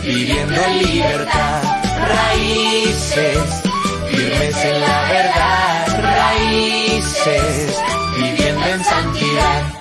viviendo en libertad. Raíces, firmes en la verdad. Raíces, viviendo en santidad.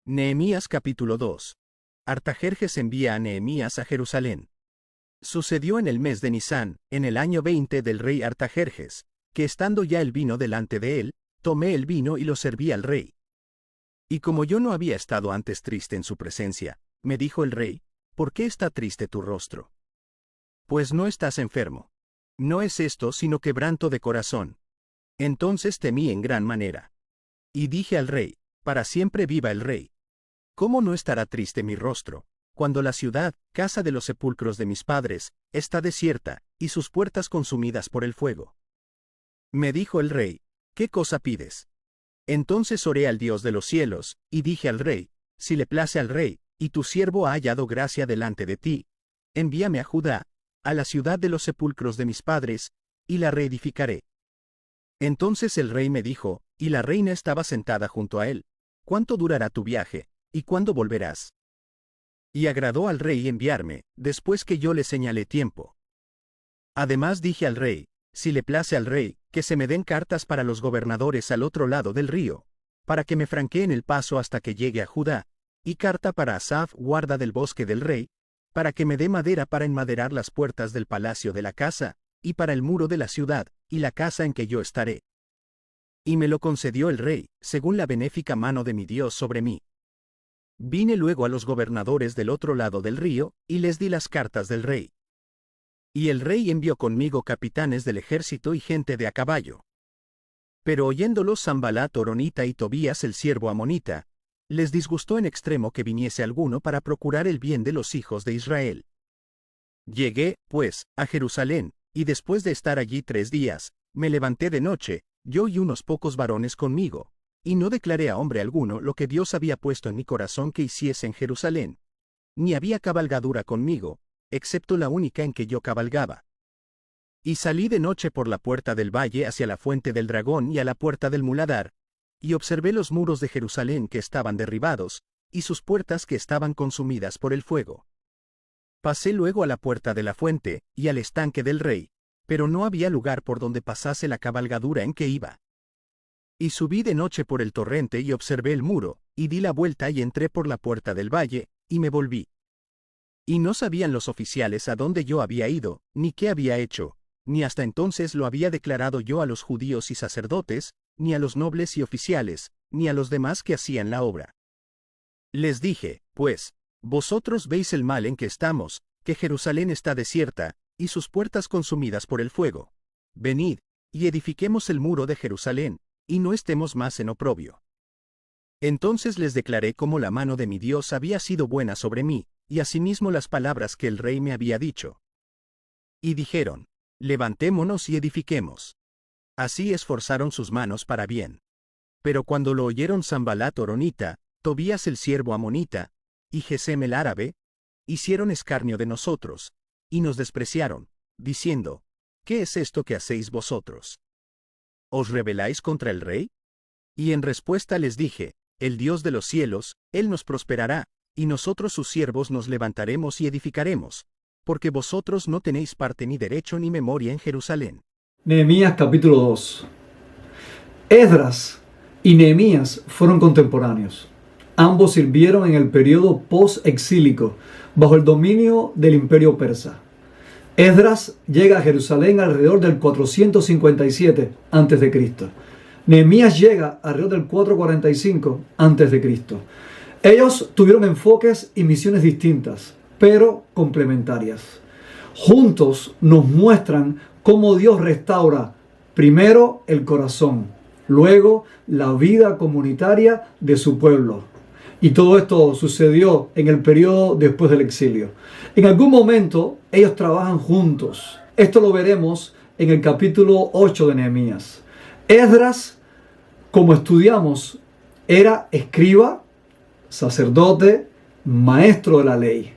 Nehemías capítulo 2. Artajerjes envía a Nehemías a Jerusalén. Sucedió en el mes de Nisán, en el año 20 del rey Artajerjes, que estando ya el vino delante de él, tomé el vino y lo serví al rey. Y como yo no había estado antes triste en su presencia, me dijo el rey, ¿por qué está triste tu rostro? Pues no estás enfermo. No es esto sino quebranto de corazón. Entonces temí en gran manera. Y dije al rey, para siempre viva el rey. ¿Cómo no estará triste mi rostro, cuando la ciudad, casa de los sepulcros de mis padres, está desierta, y sus puertas consumidas por el fuego? Me dijo el rey, ¿qué cosa pides? Entonces oré al Dios de los cielos, y dije al rey, si le place al rey, y tu siervo ha hallado gracia delante de ti, envíame a Judá, a la ciudad de los sepulcros de mis padres, y la reedificaré. Entonces el rey me dijo, y la reina estaba sentada junto a él, ¿cuánto durará tu viaje, y cuándo volverás? Y agradó al rey enviarme, después que yo le señalé tiempo. Además dije al rey, si le place al rey, que se me den cartas para los gobernadores al otro lado del río, para que me franqueen el paso hasta que llegue a Judá, y carta para Asaf, guarda del bosque del rey, para que me dé madera para enmaderar las puertas del palacio de la casa, y para el muro de la ciudad, y la casa en que yo estaré. Y me lo concedió el rey, según la benéfica mano de mi Dios sobre mí. Vine luego a los gobernadores del otro lado del río, y les di las cartas del rey. Y el rey envió conmigo capitanes del ejército y gente de a caballo. Pero oyéndolos Sanbalat horonita y Tobías el siervo amonita, les disgustó en extremo que viniese alguno para procurar el bien de los hijos de Israel. Llegué, pues, a Jerusalén, y después de estar allí 3 días, me levanté de noche, yo y unos pocos varones conmigo, y no declaré a hombre alguno lo que Dios había puesto en mi corazón que hiciese en Jerusalén. Ni había cabalgadura conmigo, excepto la única en que yo cabalgaba. Y salí de noche por la puerta del valle hacia la fuente del dragón y a la puerta del muladar, y observé los muros de Jerusalén que estaban derribados, y sus puertas que estaban consumidas por el fuego. Pasé luego a la puerta de la fuente, y al estanque del rey, pero no había lugar por donde pasase la cabalgadura en que iba. Y subí de noche por el torrente y observé el muro, y di la vuelta y entré por la puerta del valle, y me volví. Y no sabían los oficiales a dónde yo había ido, ni qué había hecho, ni hasta entonces lo había declarado yo a los judíos y sacerdotes, ni a los nobles y oficiales, ni a los demás que hacían la obra. Les dije, pues, vosotros veis el mal en que estamos, que Jerusalén está desierta, y sus puertas consumidas por el fuego. Venid, y edifiquemos el muro de Jerusalén, y no estemos más en oprobio. Entonces les declaré cómo la mano de mi Dios había sido buena sobre mí, y asimismo las palabras que el rey me había dicho. Y dijeron, levantémonos y edifiquemos. Así esforzaron sus manos para bien. Pero cuando lo oyeron Sanbalat horonita, Tobías el siervo amonita, y Gesem el árabe, hicieron escarnio de nosotros, y nos despreciaron, diciendo, ¿qué es esto que hacéis vosotros? ¿Os rebeláis contra el rey? Y en respuesta les dije, el Dios de los cielos, Él nos prosperará, y nosotros sus siervos nos levantaremos y edificaremos, porque vosotros no tenéis parte ni derecho ni memoria en Jerusalén. Nehemías capítulo 2. Esdras y Nehemías fueron contemporáneos. Ambos sirvieron en el periodo post-exílico, bajo el dominio del imperio persa. Esdras llega a Jerusalén alrededor del 457 a.C. Nehemías llega alrededor del 445 a.C. Ellos tuvieron enfoques y misiones distintas, pero complementarias. Juntos nos muestran cómo Dios restaura primero el corazón, luego la vida comunitaria de su pueblo. Y todo esto sucedió en el periodo después del exilio. En algún momento ellos trabajan juntos. Esto lo veremos en el capítulo 8 de Nehemías. Esdras, como estudiamos, era escriba, sacerdote, maestro de la ley.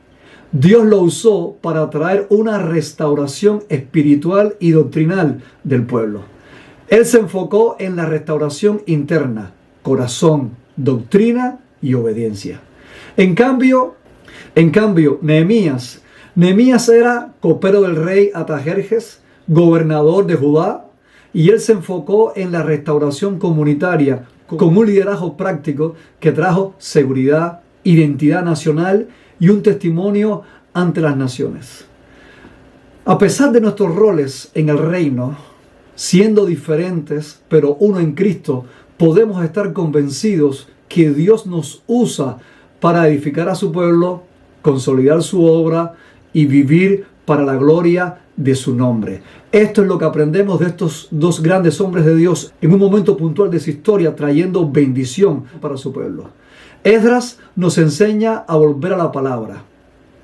Dios lo usó para traer una restauración espiritual y doctrinal del pueblo. Él se enfocó en la restauración interna, corazón, doctrina y obediencia. En cambio, Nehemías era copero del rey Artajerjes, gobernador de Judá, y él se enfocó en la restauración comunitaria con un liderazgo práctico que trajo seguridad, identidad nacional y un testimonio ante las naciones. A pesar de nuestros roles en el reino, siendo diferentes, pero uno en Cristo, podemos estar convencidos que Dios nos usa para edificar a su pueblo, consolidar su obra y vivir para la gloria de su nombre. Esto es lo que aprendemos de estos dos grandes hombres de Dios en un momento puntual de su historia, trayendo bendición para su pueblo. Esdras nos enseña a volver a la palabra.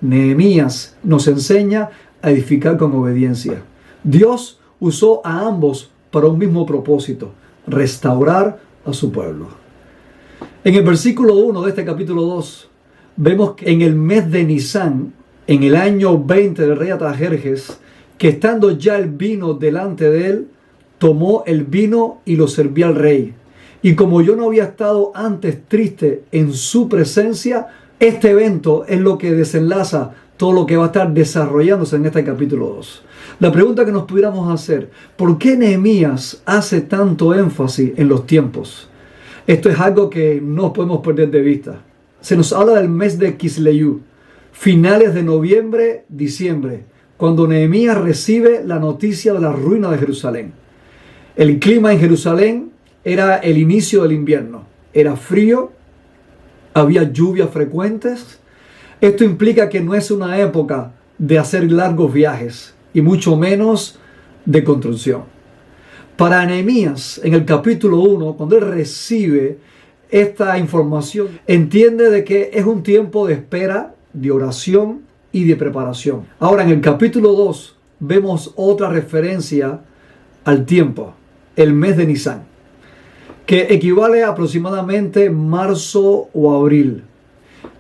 Nehemías nos enseña a edificar con obediencia. Dios usó a ambos para un mismo propósito: restaurar a su pueblo. En el versículo 1 de este capítulo 2, vemos que en el mes de Nisán, en el año 20 del rey Artajerjes, que estando ya el vino delante de él, tomó el vino y lo servía al rey. Y como yo no había estado antes triste en su presencia, este evento es lo que desenlaza todo lo que va a estar desarrollándose en este capítulo 2. La pregunta que nos pudiéramos hacer: ¿por qué Nehemías hace tanto énfasis en los tiempos? Esto es algo que no podemos perder de vista. Se nos habla del mes de Kisleyu, finales de noviembre, diciembre, cuando Nehemías recibe la noticia de la ruina de Jerusalén. El clima en Jerusalén era el inicio del invierno. Era frío, había lluvias frecuentes. Esto implica que no es una época de hacer largos viajes y mucho menos de construcción. Para Nehemías, en el capítulo 1, cuando él recibe esta información, entiende de que es un tiempo de espera, de oración y de preparación. Ahora, en el capítulo 2 vemos otra referencia al tiempo, el mes de Nisán, que equivale a aproximadamente marzo o abril.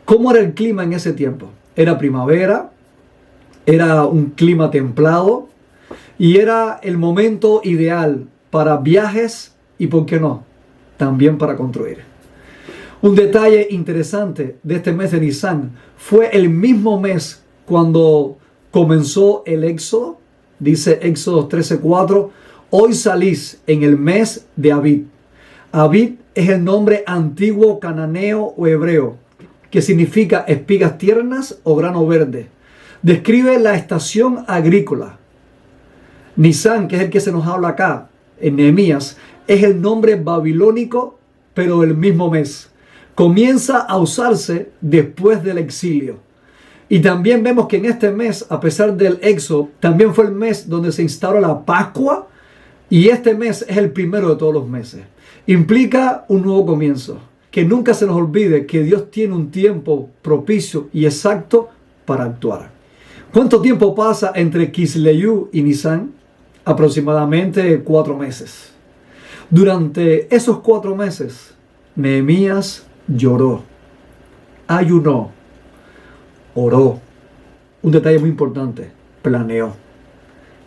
¿Cómo era el clima en ese tiempo? Era primavera, era un clima templado y era el momento ideal para viajes y, ¿por qué no?, también para construir. Un detalle interesante de este mes de Nisán fue el mismo mes cuando comenzó el Éxodo. Dice Éxodo 13:4, hoy salís en el mes de Abib. Abib es el nombre antiguo cananeo o hebreo, que significa espigas tiernas o grano verde. Describe la estación agrícola. Nisán, que es el que se nos habla acá en Nehemías, es el nombre babilónico, pero del mismo mes. Comienza a usarse después del exilio. Y también vemos que en este mes, a pesar del éxodo, también fue el mes donde se instauró la Pascua, y este mes es el primero de todos los meses. Implica un nuevo comienzo. Que nunca se nos olvide que Dios tiene un tiempo propicio y exacto para actuar. ¿Cuánto tiempo pasa entre Kisleyu y Nisán? Aproximadamente 4 meses. Durante esos 4 meses, Nehemías lloró, ayunó, oró. Un detalle muy importante: planeó,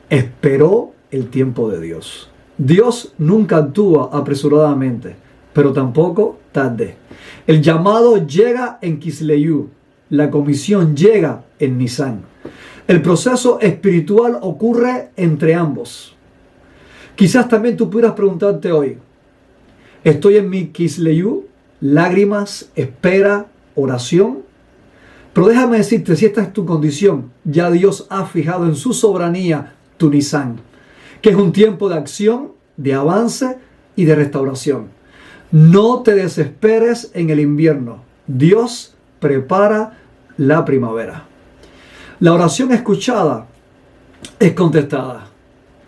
esperó el tiempo de Dios. Dios nunca actúa apresuradamente, pero tampoco tarde. El llamado llega en Kisleyu, la comisión llega en Nisán. El proceso espiritual ocurre entre ambos. Quizás también tú pudieras preguntarte hoy: ¿estoy en mi Kisleyu? Lágrimas, espera, oración. Pero déjame decirte, si esta es tu condición, ya Dios ha fijado en su soberanía tu Nisán, que es un tiempo de acción, de avance y de restauración. No te desesperes en el invierno. Dios prepara la primavera. La oración escuchada es contestada,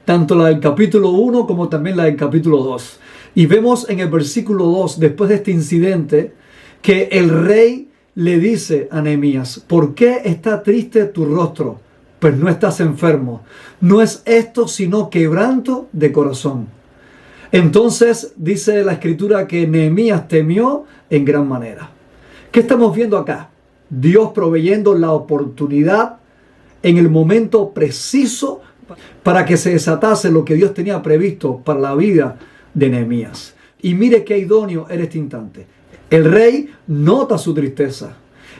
tanto la del capítulo 1 como también la del capítulo 2. Y vemos en el versículo 2, después de este incidente, que el rey le dice a Nehemías: ¿por qué está triste tu rostro? Pues no estás enfermo. No es esto sino quebranto de corazón. Entonces dice la escritura que Nehemías temió en gran manera. ¿Qué estamos viendo acá? Dios proveyendo la oportunidad en el momento preciso para que se desatase lo que Dios tenía previsto para la vida de Nehemías. Y mire qué idóneo era este instante. El rey nota su tristeza.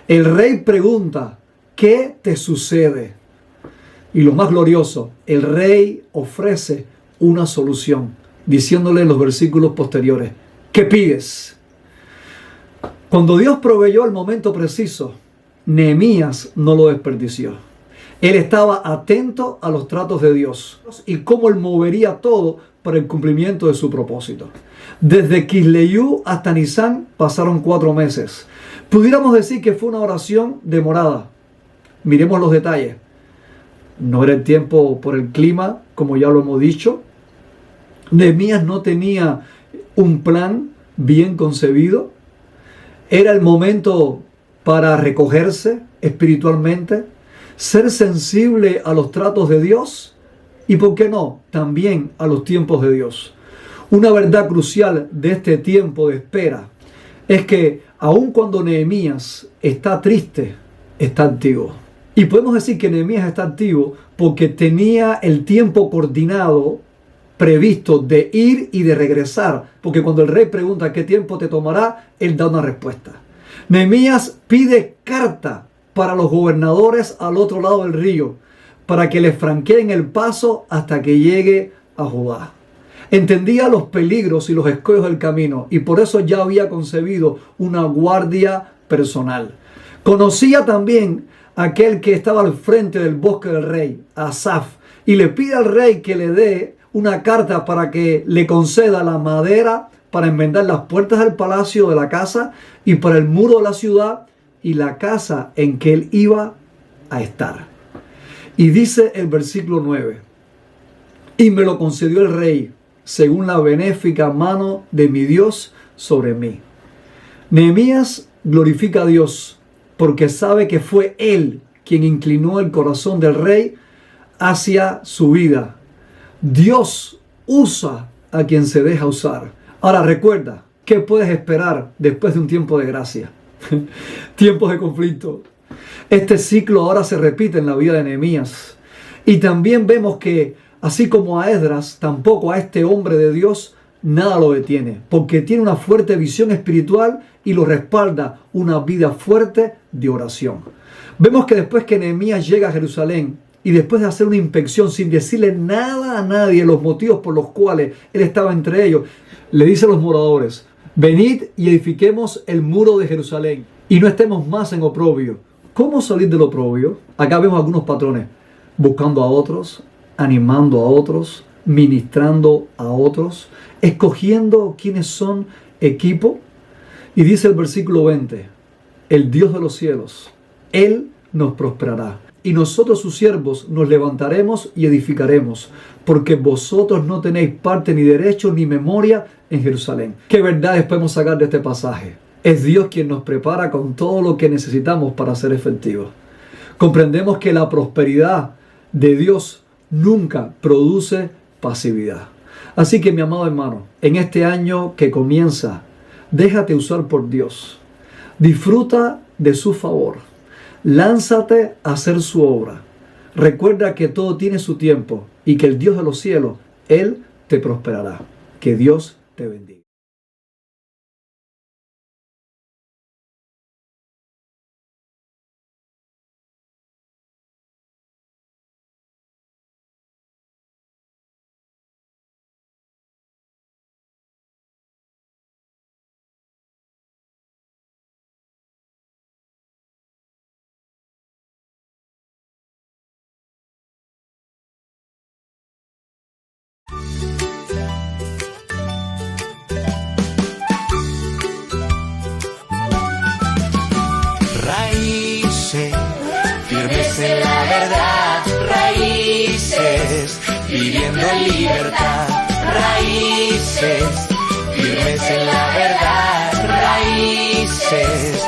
El rey pregunta, ¿qué te sucede? Y lo más glorioso, el rey ofrece una solución, diciéndole en los versículos posteriores, ¿qué pides? Cuando Dios proveyó el momento preciso, Nehemías no lo desperdició. Él estaba atento a los tratos de Dios y cómo Él movería todo para el cumplimiento de su propósito. Desde Quisleyú hasta Nisán pasaron 4 meses. Pudiéramos decir que fue una oración demorada. Miremos los detalles. No era el tiempo por el clima, como ya lo hemos dicho. Nehemías no tenía un plan bien concebido. Era el momento para recogerse espiritualmente, ser sensible a los tratos de Dios y, ¿por qué no?, también a los tiempos de Dios. Una verdad crucial de este tiempo de espera es que aun cuando Nehemías está triste, está activo. Y podemos decir que Nehemías está activo porque tenía el tiempo coordinado, previsto de ir y de regresar. Porque cuando el rey pregunta qué tiempo te tomará, él da una respuesta. Nehemías pide carta para los gobernadores al otro lado del río, para que les franqueen el paso hasta que llegue a Judá. Entendía los peligros y los escollos del camino y por eso ya había concebido una guardia personal. Conocía también a aquel que estaba al frente del bosque del rey, Asaf, y le pide al rey que le dé una carta para que le conceda la madera para enmendar las puertas del palacio de la casa y para el muro de la ciudad y la casa en que él iba a estar. Y dice el versículo 9, y me lo concedió el rey, según la benéfica mano de mi Dios sobre mí. Nehemías glorifica a Dios porque sabe que fue él quien inclinó el corazón del rey hacia su vida. Dios usa a quien se deja usar. Ahora recuerda, ¿qué puedes esperar después de un tiempo de gracia? Tiempos de conflicto. Este ciclo ahora se repite en la vida de Nehemías. Y también vemos que, así como a Esdras, tampoco a este hombre de Dios nada lo detiene, porque tiene una fuerte visión espiritual y lo respalda una vida fuerte de oración. Vemos que después que Nehemías llega a Jerusalén y después de hacer una inspección sin decirle nada a nadie los motivos por los cuales él estaba entre ellos, le dice a los moradores, venid y edifiquemos el muro de Jerusalén y no estemos más en oprobio. ¿Cómo salir del oprobio? Acá vemos algunos patrones, buscando a otros, animando a otros, ministrando a otros, escogiendo quienes son equipo. Y dice el versículo 20, el Dios de los cielos, Él nos prosperará. Y nosotros sus siervos nos levantaremos y edificaremos, porque vosotros no tenéis parte ni derecho ni memoria en Jerusalén. ¿Qué verdades podemos sacar de este pasaje? Es Dios quien nos prepara con todo lo que necesitamos para ser efectivos. Comprendemos que la prosperidad de Dios nunca produce pasividad. Así que mi amado hermano, en este año que comienza, déjate usar por Dios. Disfruta de su favor. Lánzate a hacer su obra. Recuerda que todo tiene su tiempo y que el Dios de los cielos, Él te prosperará. Que Dios te bendiga. Firmes en la verdad, raíces, viviendo en libertad, raíces, firmes en la verdad, raíces,